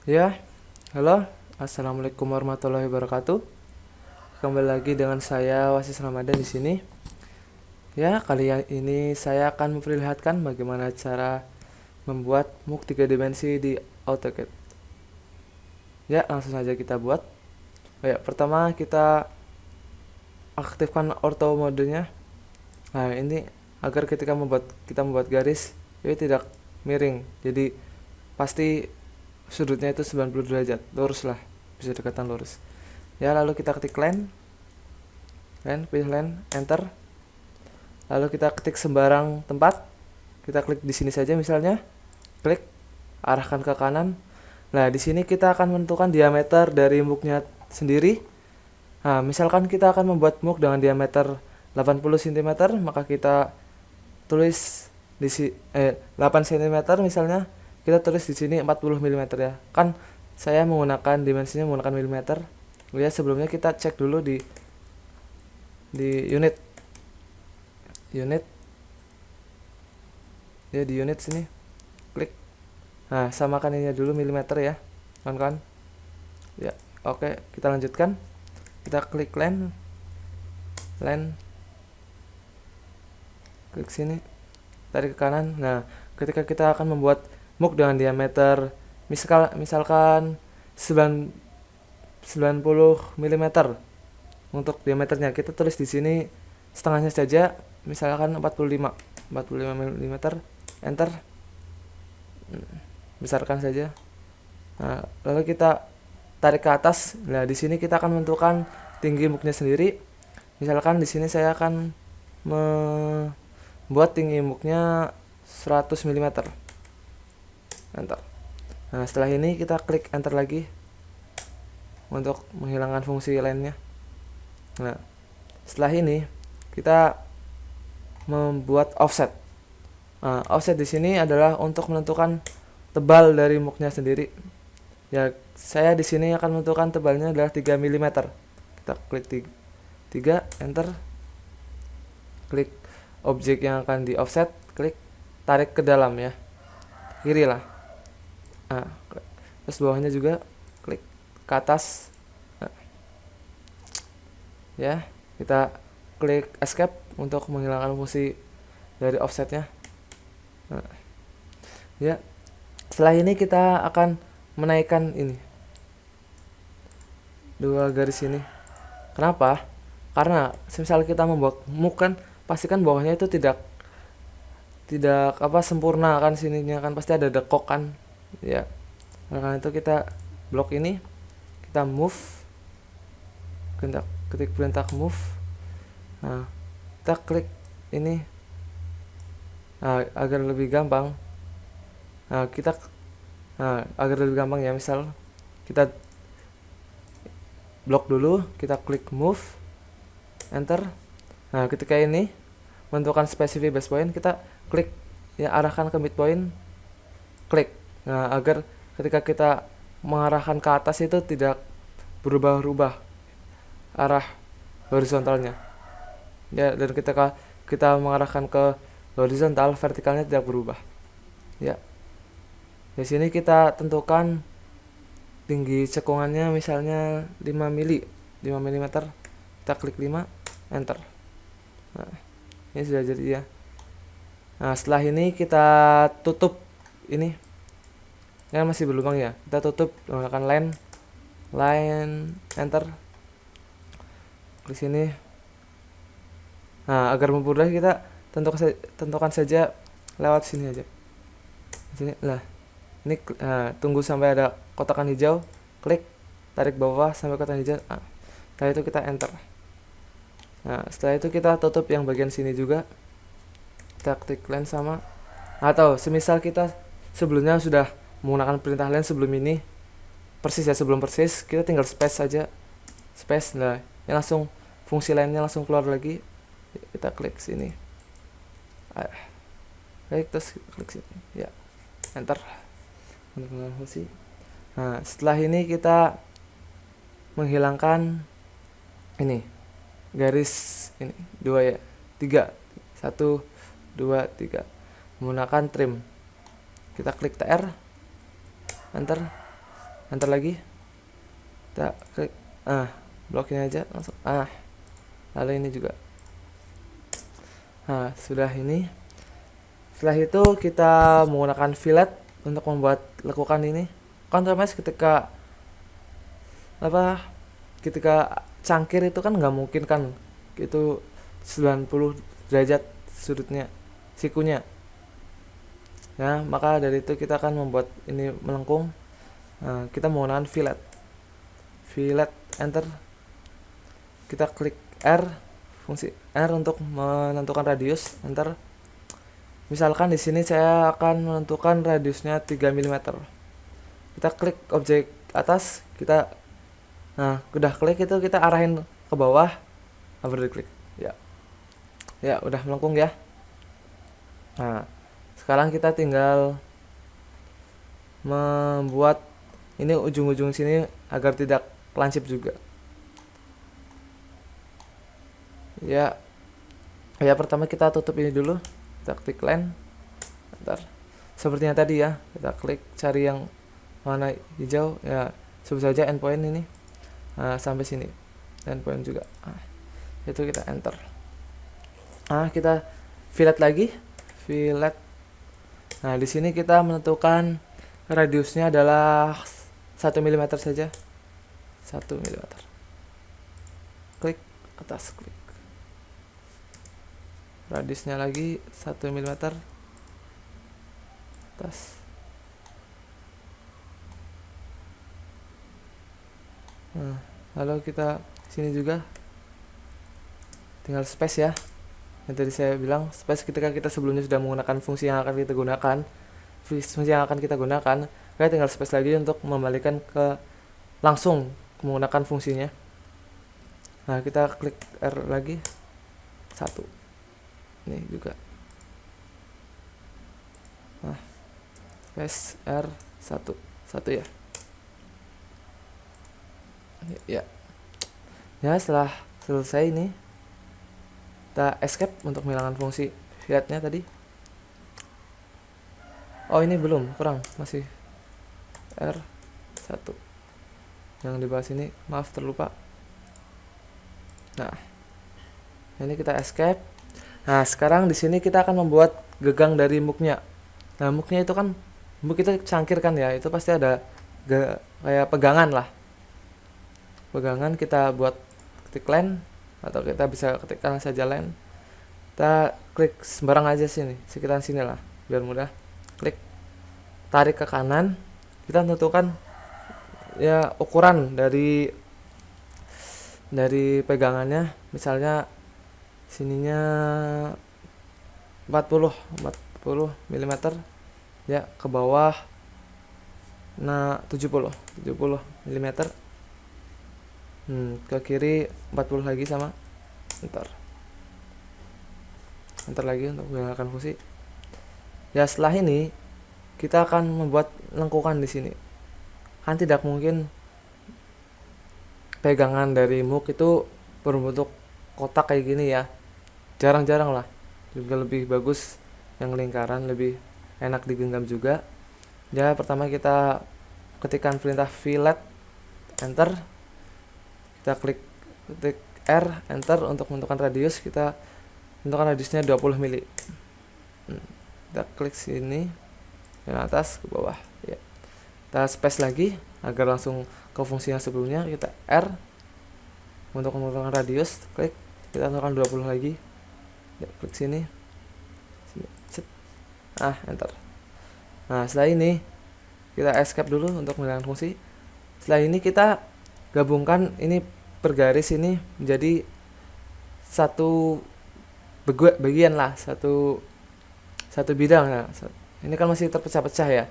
Ya, halo, assalamualaikum warahmatullahi wabarakatuh. Kembali lagi dengan saya Wasis Ramadan di sini. Ya, kali ini saya akan memperlihatkan bagaimana cara membuat MOOC 3 dimensi di AutoCAD. Ya, langsung saja kita buat. Ya, pertama kita aktifkan ortho modenya. Nah, ini agar ketika kita membuat garis, ini tidak miring. Jadi pasti sudutnya itu 90 derajat, lurus lah, bisa dikatakan lurus. Ya, lalu kita ketik pilih line, enter. Lalu kita ketik sembarang tempat. Kita klik di sini saja misalnya. Klik, arahkan ke kanan. Nah, di sini kita akan menentukan diameter dari MOOC-nya sendiri. Nah, misalkan kita akan membuat MOOC dengan diameter 80 cm, maka kita tulis di 8 cm misalnya, kita tulis di sini 40 mm ya. Kan saya menggunakan dimensinya menggunakan milimeter. Ya, sebelumnya kita cek dulu di unit ya, di unit sini klik. Nah, samakan ini dulu milimeter ya kawan-kawan ya. Oke, kita lanjutkan. Kita klik line, klik sini, tarik ke kanan. Nah, ketika kita akan membuat MOOC dengan diameter misalkan 90 mm untuk diameternya, kita tulis di sini setengahnya saja, misalkan 45 mm, enter, besarkan saja. Nah, lalu kita tarik ke atas. Nah, di sini kita akan menentukan tinggi MOOC-nya sendiri. Misalkan di sini saya akan membuat tinggi MOOC-nya 100 mm, enter. Nah, setelah ini kita klik enter lagi untuk menghilangkan fungsi lainnya. Nah, setelah ini kita membuat offset. Nah, offset di sini adalah untuk menentukan tebal dari MOOC-nya sendiri. Ya, saya di sini akan menentukan tebalnya adalah 3 mm. Kita klik 3, enter. Klik objek yang akan di offset, klik tarik ke dalam ya. Kiri lah. Nah, terus bawahnya juga klik ke atas. Nah, ya, kita klik escape untuk menghilangkan fungsi dari offsetnya. Nah, ya, setelah ini kita akan menaikkan ini dua garis ini. Kenapa? Karena misal kita membuat MOOC kan pastikan bawahnya itu tidak sempurna kan, sininya kan pasti ada dekok kan ya. Karena itu kita blok ini, kita move, ketik perintah move. Nah, kita klik ini. Nah, agar lebih gampang. Agar lebih gampang ya, misal kita blok dulu, kita klik move, enter. Nah, ketika ini menentukan spesifik base point, kita klik ya, arahkan ke midpoint, klik. Nah, agar ketika kita mengarahkan ke atas itu tidak berubah-ubah arah horizontalnya ya, dan ketika kita mengarahkan ke horizontal, vertikalnya tidak berubah ya. Di sini kita tentukan tinggi cekungannya misalnya 5 mm. Kita klik 5, enter. Nah, ini sudah jadi ya. Nah, setelah ini kita tutup ini. Ini masih berlubang ya. Kita tutup menggunakan line, enter. Klik sini. Nah, agar mempermudah kita tentukan saja lewat sini aja. Sini lah. Ini tunggu sampai ada kotakan hijau, klik, tarik bawah sampai kotakan hijau. Nah, setelah itu kita enter. Nah, setelah itu kita tutup yang bagian sini juga. Kita klik line sama, atau semisal kita sebelumnya sudah menggunakan perintah line sebelum ini persis ya, sebelum persis, kita tinggal space saja, space. Nah, ini langsung fungsi lainnya langsung keluar lagi. Kita klik sini, klik, terus klik sini ya, enter untuk menghilangkan fungsi. Nah, setelah ini kita menghilangkan ini garis ini 2 ya, 3, 1, 2, 3 menggunakan trim. Kita klik TR, enter. enter lagi, kita klik, blok ini aja langsung, lalu ini juga. Nah, sudah ini. Setelah itu kita menggunakan fillet untuk membuat lekukan ini. Kan otomatis ketika cangkir itu kan nggak mungkin kan itu 90 derajat sudutnya, sikunya. Nah, maka dari itu kita akan membuat ini melengkung. Nah, kita menggunakan fillet, enter. Kita klik R, fungsi R untuk menentukan radius, enter. Misalkan di sini saya akan menentukan radiusnya 3 mm. Kita klik objek atas, udah klik itu kita arahin ke bawah, baru diklik. Ya, udah melengkung ya. Nah, sekarang kita tinggal membuat ini ujung-ujung sini agar tidak lancip juga. Ya, pertama kita tutup ini dulu. Kita klik line. Bentar. Seperti yang tadi ya, kita klik cari yang mana hijau ya, sebut saja endpoint ini. Sampai sini. Endpoint juga. Itu kita enter. Kita fillet lagi. Fillet. Nah, di sini kita menentukan radiusnya adalah 1 mm saja. 1 mm. Klik atas, klik. Radiusnya lagi 1 mm atas. Lalu kita sini juga tinggal space ya. Yang tadi saya bilang space ketika kita sebelumnya sudah menggunakan fungsi yang akan kita gunakan, kita tinggal space lagi untuk membalikan langsung menggunakan fungsinya. Nah, kita klik R lagi, 1. Ini juga. Space R 1 ya. Ya, setelah selesai ini kita escape untuk menghilangkan fungsi filletnya tadi. Ini belum, kurang, masih R 1 yang di bawah sini, maaf terlupa. Nah, ini kita escape. Nah, sekarang di sini kita akan membuat gegang dari muknya. Nah, muknya itu kan muk kita cangkir kan ya, itu pasti ada kayak pegangan lah. Pegangan kita buat ketik line, atau kita bisa ketikkan saja line. Kita klik sembarang aja sini, sekitar sini lah, biar mudah. Klik, tarik ke kanan. Kita tentukan ya ukuran dari pegangannya. Misalnya sininya 40 mm ya, ke bawah 70 mm. Ke kiri 40 lagi sama enter lagi untuk menggunakan fungsi. Ya, setelah ini kita akan membuat lengkungan di sini. Kan tidak mungkin pegangan dari muk itu berbentuk kotak kayak gini ya. Jarang-jarang lah. Juga lebih bagus yang lingkaran, lebih enak digenggam juga. Ya, pertama kita ketikkan perintah fillet, enter. Kita klik R, enter untuk menentukan radius. Kita tentukan radiusnya 20 mili. Kita klik sini, yang atas ke bawah ya. Kita space lagi agar langsung ke fungsi yang sebelumnya. Kita R untuk menentukan radius, klik, kita tentukan 20 lagi ya, klik sini, set. Enter. Nah, setelah ini kita escape dulu untuk menggunakan fungsi. Setelah ini kita gabungkan ini per garis ini menjadi satu bagian lah, satu bidang ya. Ini kan masih terpecah-pecah ya.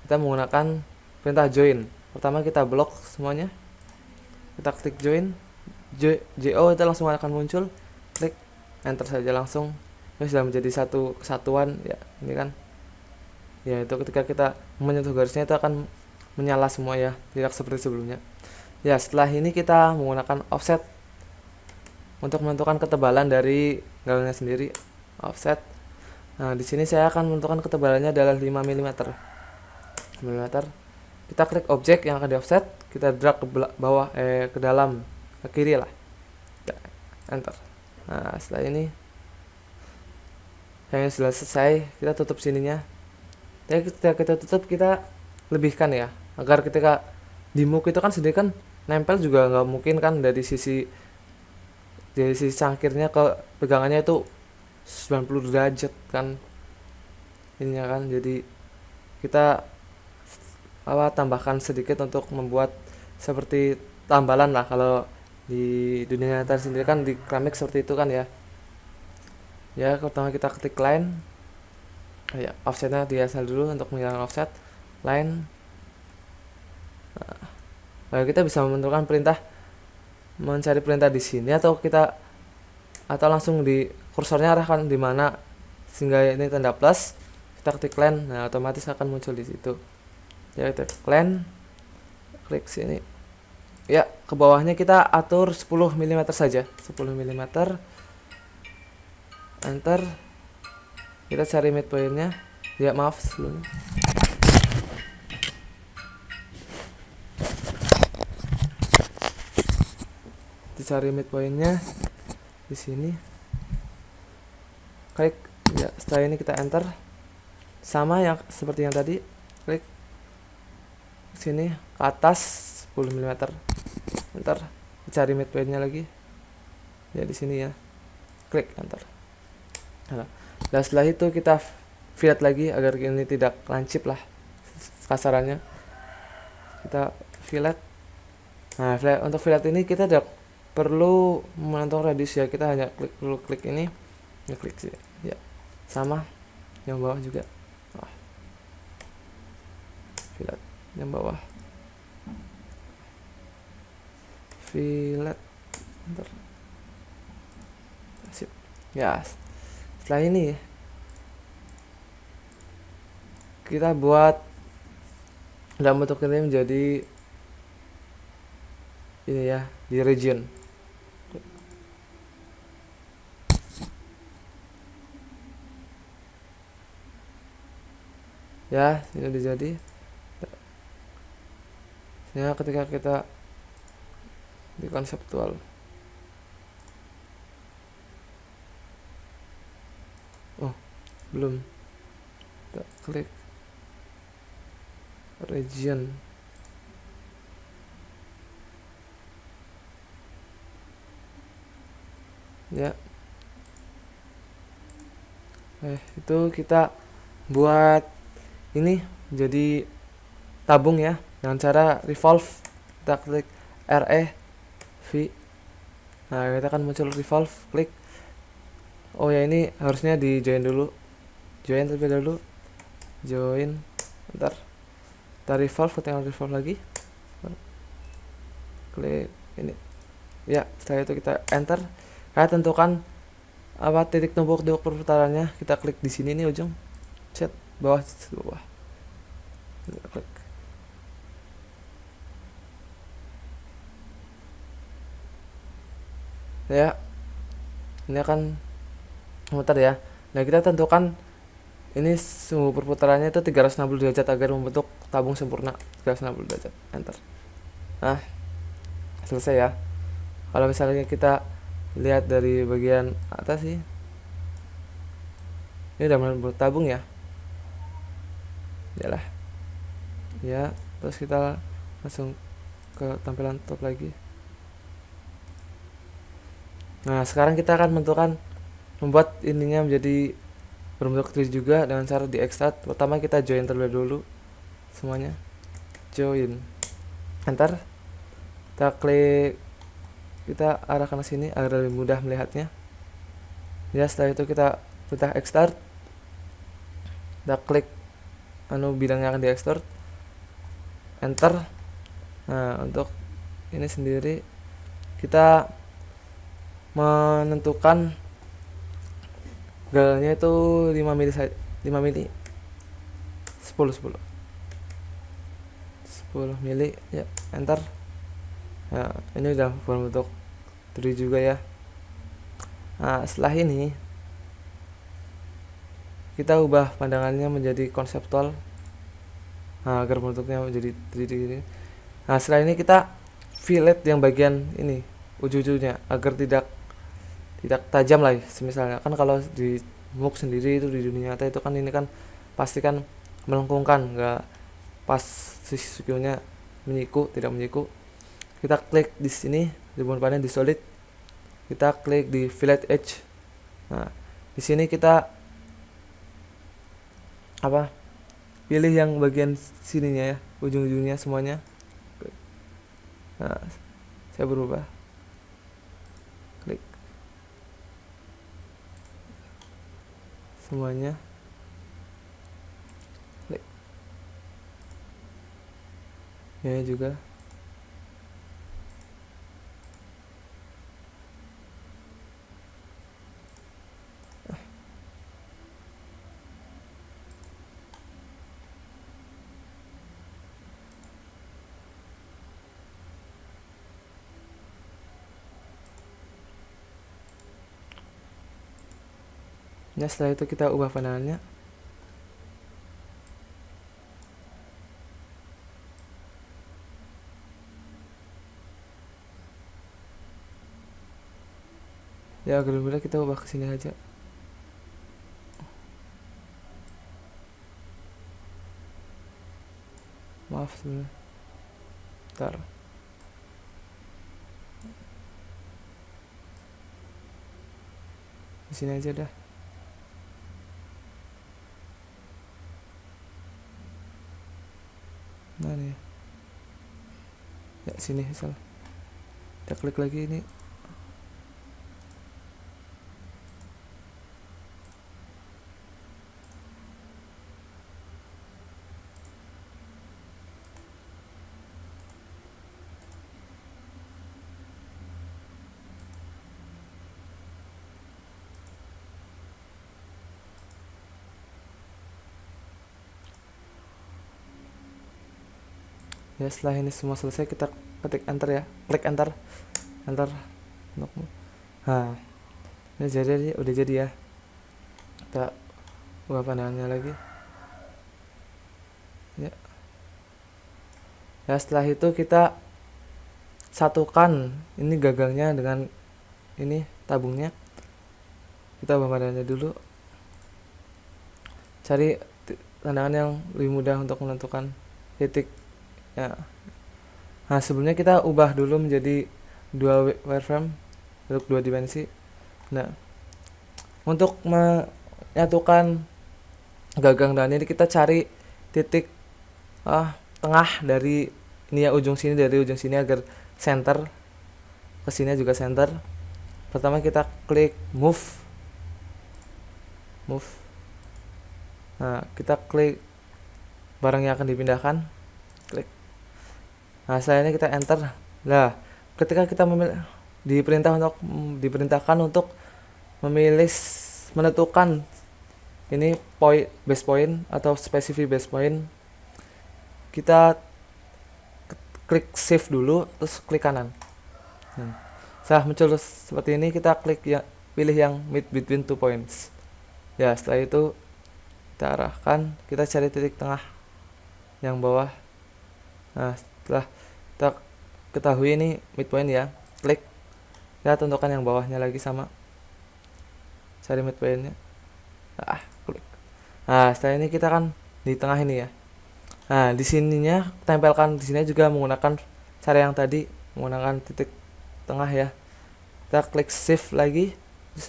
Kita menggunakan perintah join. Pertama kita blok semuanya. Kita klik join. JO itu langsung akan muncul. Klik enter saja langsung. Ini sudah menjadi satu kesatuan ya. Ini kan. Ya, itu ketika kita menyentuh garisnya itu akan menyala semua ya, tidak seperti sebelumnya. Ya, setelah ini kita menggunakan offset untuk menentukan ketebalan dari galonnya sendiri. Offset. Nah, di sini saya akan menentukan ketebalannya adalah 5 mm. kita klik objek yang akan di offset, kita drag ke bawah, ke dalam, ke kiri lah, enter. Nah setelah ini yang sudah selesai, kita tutup sininya. Jadi ketika kita tutup, kita lebihkan ya, agar ketika di move itu kan sendiri kan nempel juga nggak mungkin kan dari sisi cangkirnya ke pegangannya itu 90 derajat kan ininya kan. Jadi kita tambahkan sedikit untuk membuat seperti tambalan lah. Kalau di dunia nyata sendiri kan di keramik seperti itu kan ya. Ya pertama kita ketik line, ya offsetnya diasal dulu untuk menghilangkan offset line. Nah, kita bisa menentukan perintah, mencari perintah di sini atau langsung di kursornya arahkan di mana sehingga ini tanda plus, kita ketik line, nah otomatis akan muncul di situ. Ya kita line, klik sini. Ya ke bawahnya kita atur 10 mm saja, 10 mm, enter. Kita cari midpointnya, ya maaf sebelumnya. Cari midpointnya di sini, klik ya. Setelah ini kita enter, sama yang seperti yang tadi, klik sini ke atas 10 mm, enter. Cari midpointnya lagi ya di sini ya, klik enter. Nah setelah itu kita fillet lagi agar ini tidak lancip lah kasarannya, kita fillet. Nah untuk fillet ini kita tidak perlu menentukan radius ya, kita hanya klik ini, klik sih ya, sama yang bawah juga. Fillet yang bawah, fillet, enter. Sip ya. Setelah ini kita buat dalam bentuk ini menjadi ini ya, di region. Ya ini udah jadi ya. Ketika kita di konseptual, belum, kita klik region, ya itu kita buat ini jadi tabung ya dengan cara revolve. Kita klik RE V, nah kita akan muncul revolve, klik. Oh ya ini harusnya di join dulu, join terlebih dahulu, join, ntar kita revolve, tinggal revolve lagi, klik ini ya. Setelah itu kita enter, kita tentukan apa titik tumpuk perputarannya, kita klik di sini nih ujung, set bawah, kita klik. Ya ini akan memutar ya. Nah kita tentukan ini sumbu perputarannya itu 360 derajat agar membentuk tabung sempurna 360 derajat, enter. Nah selesai ya. Kalau misalnya kita lihat dari bagian atas sih, ini udah membentuk tabung ya, yalah ya. Terus kita langsung ke tampilan top lagi. Nah sekarang kita akan membuat ininya menjadi berbentuk 3D juga dengan cara di extrude. Pertama kita join terlebih dulu semuanya, join, enter. Kita klik, kita arahkan ke sini agar lebih mudah melihatnya ya. Setelah itu kita extrude, kita klik bidang yang akan di extrude, enter. Nah untuk ini sendiri kita menentukan galanya itu 5 mili 5 mili 10 mili ya, enter. Nah ini udah berbentuk 3D juga ya. Nah setelah ini kita ubah pandangannya menjadi konseptual. Nah, agar bentuknya menjadi 3D ini. Nah, setelah ini kita fillet yang bagian ini ujung-ujungnya agar tidak tajam lah misalnya kan kalau di MOOC sendiri itu di dunia nyata itu kan ini kan pasti kan melengkungkan, nggak pas sikunya menyiku, tidak menyiku. Kita klik di sini di bawah panel di solid, kita klik di fillet edge. Nah, di sini kita apa, pilih yang bagian sininya ya, ujung-ujungnya semuanya. Nah, saya berubah, klik semuanya, klik ya juga. Nah, setelah itu kita ubah pandangannya. Ya, alhamdulillah kita ubah ke sini aja. Maaf sebenarnya. Bentar. Di sini aja dah. Nah nih. Ya, sini misal. Kita klik lagi ini. Ya, setelah ini semua selesai kita ketik enter ya, klik enter untuk. Nah, ini udah jadi ya. Kita ubah pandangannya lagi ya. Ya, setelah itu kita satukan ini gagangnya dengan ini tabungnya. Kita ubah pandangannya dulu, cari tandangan yang lebih mudah untuk menentukan titik ya. Nah, sebelumnya kita ubah dulu menjadi dua wireframe untuk dua dimensi. Nah, untuk menyatukan gagang dan ini kita cari titik tengah dari ini ya, ujung sini dari ujung sini agar center, kesini juga center. Pertama kita klik move. Nah, kita klik barang yang akan dipindahkan, klik. Nah, setelah ini kita enter. Nah, ketika kita diperintahkan untuk memilih menentukan ini base point atau specific base point, kita klik shift dulu terus klik kanan. Setelah muncul seperti ini kita klik ya, pilih yang mid between 2 points ya. Setelah itu kita arahkan, kita cari titik tengah yang bawah. Nah, setelah kita ketahui ini midpoint ya, klik, kita tentukan yang bawahnya lagi sama, cari midpointnya, klik. Nah, setelah ini kita kan di tengah ini ya. Nah, di sininya tempelkan di sini juga menggunakan cara yang tadi, menggunakan titik tengah ya. Kita klik shift lagi,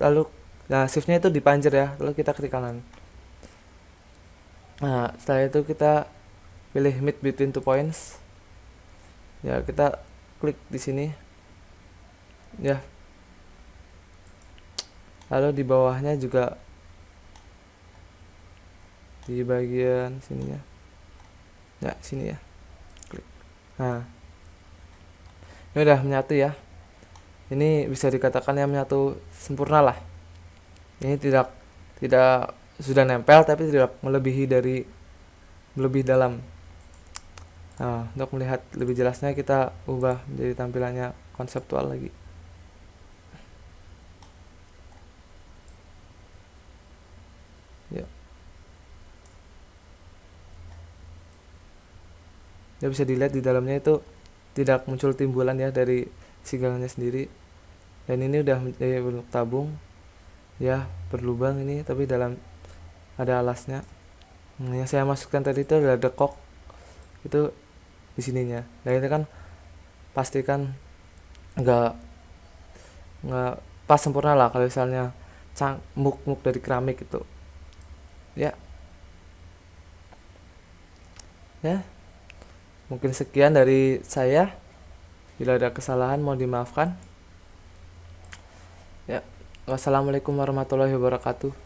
lalu shiftnya itu dipanjer ya, lalu kita klik kanan. Nah, setelah itu kita pilih mid between 2 points ya, kita klik di sini ya, lalu di bawahnya juga di bagian sininya ya, sini ya, klik. Nah, ini udah menyatu ya. Ini bisa dikatakan yang menyatu sempurna lah. Ini tidak sudah nempel tapi tidak melebihi dalam. Nah, untuk melihat lebih jelasnya kita ubah menjadi tampilannya konseptual lagi. Ya. Ya bisa dilihat di dalamnya itu tidak muncul timbulan ya dari sigalanya sendiri. Dan ini udah menjadi bentuk tabung ya, berlubang ini tapi dalam ada alasnya. Yang saya masukkan tadi itu adalah dekok itu di sininya. Nah ini kan pastikan nggak nggak pas sempurna lah kalau misalnya muk dari keramik itu ya. Ya, mungkin sekian dari saya. Bila ada kesalahan mohon dimaafkan. Ya, wassalamualaikum warahmatullahi wabarakatuh.